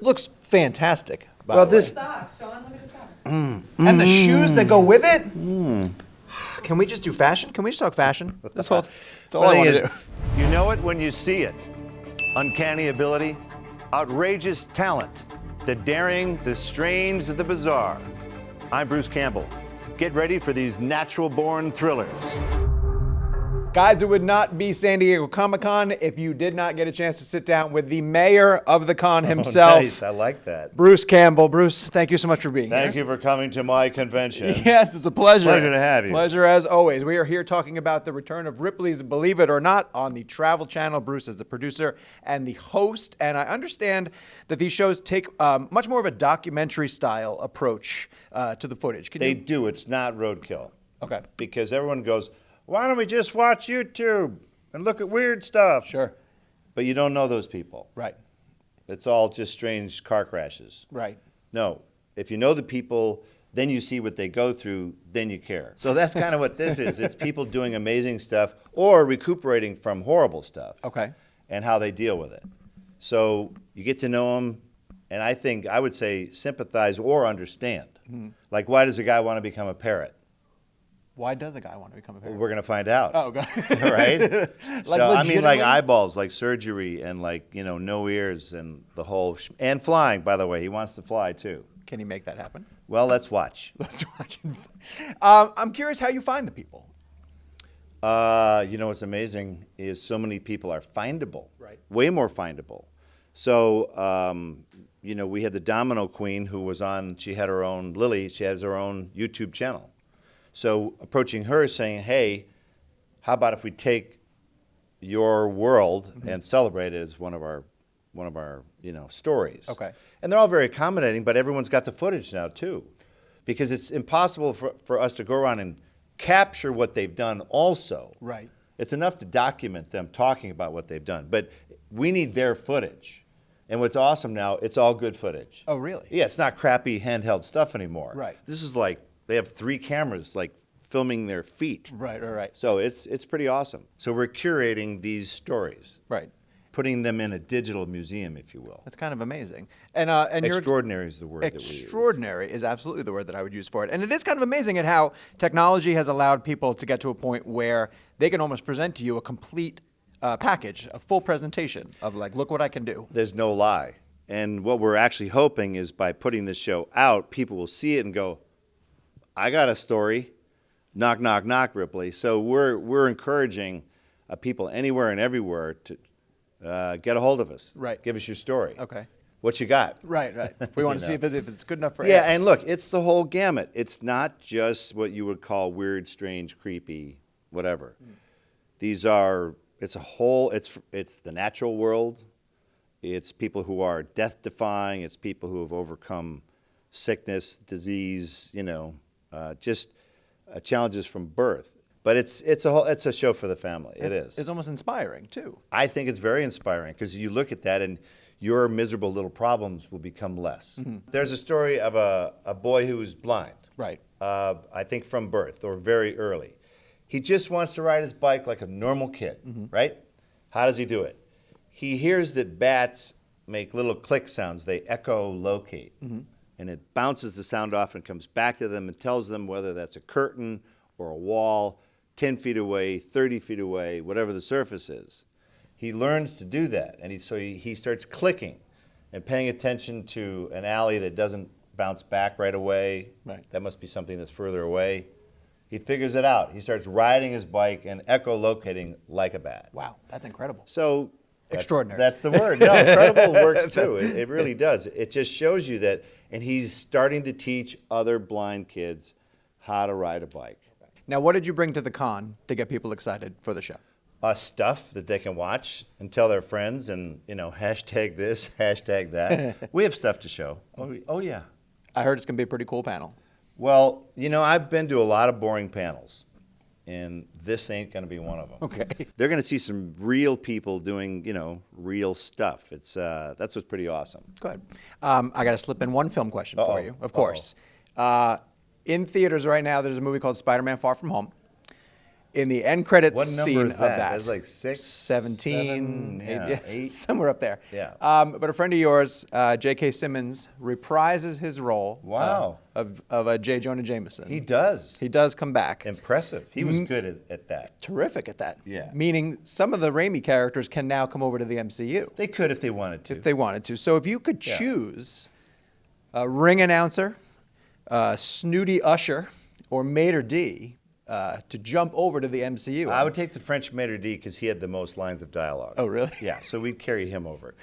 This looks fantastic. Well, this Socks, Sean, look at the socks. And the shoes that go with it. Can we just do fashion? Can we just talk fashion? That's all I want to do. You know it when you see it. Uncanny ability, outrageous talent, the daring, the strange, the bizarre. I'm Bruce Campbell. Get ready for these natural-born thrillers. Guys, it would not be San Diego Comic-Con if you did not get a chance to sit down with the mayor of the con himself. Oh, nice. I like that. Bruce Campbell. Bruce, thank you so much for being here. Thank you for coming to my convention. Yes, it's a pleasure. Pleasure to have you. Pleasure as always. We are here talking about the return of Ripley's Believe It or Not on the Travel Channel. Bruce is the producer and the host, and I understand that these shows take much more of a documentary style approach to the footage. They do. It's not roadkill. Okay. Because everyone goes, why don't we just watch YouTube and look at weird stuff? Sure. But you don't know those people. Right. It's all just strange car crashes. Right. No. If you know the people, then you see what they go through, then you care. So that's kind of what this is. It's people doing amazing stuff or recuperating from horrible stuff. Okay. And how they deal with it. So you get to know them, and I would say sympathize or understand. Mm-hmm. Like, why does a guy want to become a parrot? Why does a guy want to become a parent? We're going to find out. Oh, God. Right? Like, so, I mean, like legitimately? eyeballs, like surgery, and like, no ears, and the whole, and flying, by the way. He wants to fly, too. Can he make that happen? Well, let's watch. Let's watch. I'm curious how you find the people. What's amazing is so many people are findable. Right. Way more findable. So, we had the Domino Queen who was on, she had her own, Lily, she has her own YouTube channel. So approaching her saying, hey, how about if we take your world and celebrate it as one of our stories. Okay. And they're all very accommodating, but everyone's got the footage now too. Because it's impossible for us to go around and capture what they've done also. Right. It's enough to document them talking about what they've done, but we need their footage. And what's awesome now, it's all good footage. Oh, really? Yeah, it's not crappy handheld stuff anymore. Right. This is like, they have 3 cameras like filming their feet. Right. So it's pretty awesome. So we're curating these stories. Right. Putting them in a digital museum, if you will. That's kind of amazing. And extraordinary is the word that we use. Extraordinary is absolutely the word that I would use for it. And it is kind of amazing at how technology has allowed people to get to a point where they can almost present to you a complete package, a full presentation of like, look what I can do. There's no lie. And what we're actually hoping is by putting this show out, people will see it and go, I got a story. Knock, knock, knock, Ripley. So we're encouraging people anywhere and everywhere to get a hold of us. Right. Give us your story. Okay. What you got? Right. We want to see if it's good enough for Yeah, air. and look, it's the whole gamut. It's not just what you would call weird, strange, creepy, whatever. These are, it's the natural world. It's people who are death-defying. It's people who have overcome sickness, disease, just challenges from birth. But it's a show for the family. It is. It's almost inspiring too. I think it's very inspiring because you look at that and your miserable little problems will become less. Mm-hmm. There's a story of a boy who is blind. Right. I think from birth or very early. He just wants to ride his bike like a normal kid, right? How does he do it? He hears that bats make little click sounds. They echolocate. And it bounces the sound off and comes back to them and tells them whether that's a curtain or a wall, 10 feet away, 30 feet away, whatever the surface is. He learns to do that, and he starts clicking and paying attention to an alley that doesn't bounce back right away. Right. That must be something that's further away. He figures it out. He starts riding his bike and echolocating like a bat. Wow, that's incredible. So extraordinary. That's the word. No, incredible works too. It really does. It just shows you that, and he's starting to teach other blind kids how to ride a bike. Now, what did you bring to the con to get people excited for the show? Stuff that they can watch and tell their friends and, hashtag this, hashtag that. We have stuff to show. Oh, yeah. I heard it's going to be a pretty cool panel. Well, I've been to a lot of boring panels, and this ain't going to be one of them. Okay. They're going to see some real people doing, real stuff. That's what's pretty awesome. Go ahead. I got to slip in one film question for you, of course. In theaters right now, there's a movie called Spider-Man Far From Home. in the end credits What number scene is that? of that. That's like 6, 17, 7, yeah, yes, 8. somewhere up there. Yeah. But a friend of yours, J.K. Simmons, reprises his role. Wow. Of J. Jonah Jameson. He does. He does come back. Impressive. He was good at that. Terrific at that. Yeah. Meaning some of the Raimi characters can now come over to the MCU. They could if they wanted to. If they wanted to. So if you could choose a ring announcer, snooty usher, or maitre d' to jump over to the MCU. I would take the French maitre d' because he had the most lines of dialogue. Oh, really? Yeah, so we'd carry him over.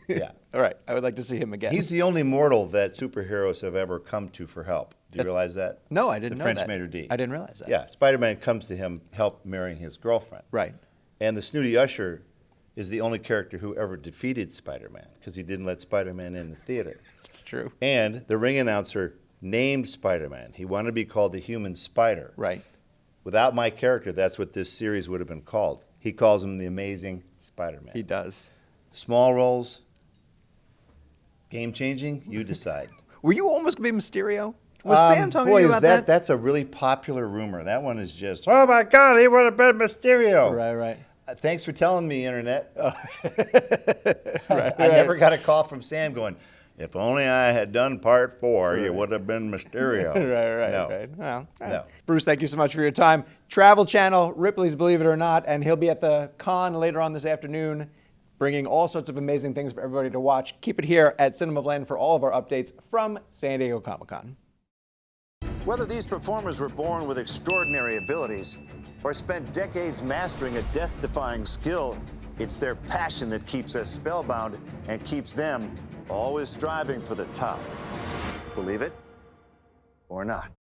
Yeah. All right. I would like to see him again. He's the only mortal that superheroes have ever come to for help. Do you realize that? No, I didn't know that. The French maitre d'. I didn't realize that. Yeah, Spider-Man comes to him, help marrying his girlfriend. Right. And the snooty usher is the only character who ever defeated Spider-Man because he didn't let Spider-Man in the theater. It's true. And the ring announcer named Spider-Man. He wanted to be called the Human Spider. Right. Without my character, that's what this series would have been called. He calls him the Amazing Spider-Man. He does. Small roles, game-changing, you decide. Were you almost going to be Mysterio? Was Sam talking to you about that? That's a really popular rumor. That one is just, oh my God, he would have been Mysterio. Right, right. Thanks for telling me, Internet. Right, I never got a call from Sam going, if only I had done part 4, you would have been Mysterio. Right. No. Well, No. Bruce, thank you so much for your time. Travel Channel, Ripley's Believe It or Not, and he'll be at the con later on this afternoon, bringing all sorts of amazing things for everybody to watch. Keep it here at CinemaBlend for all of our updates from San Diego Comic-Con. Whether these performers were born with extraordinary abilities or spent decades mastering a death-defying skill, it's their passion that keeps us spellbound and keeps them always striving for the top. Believe it or not.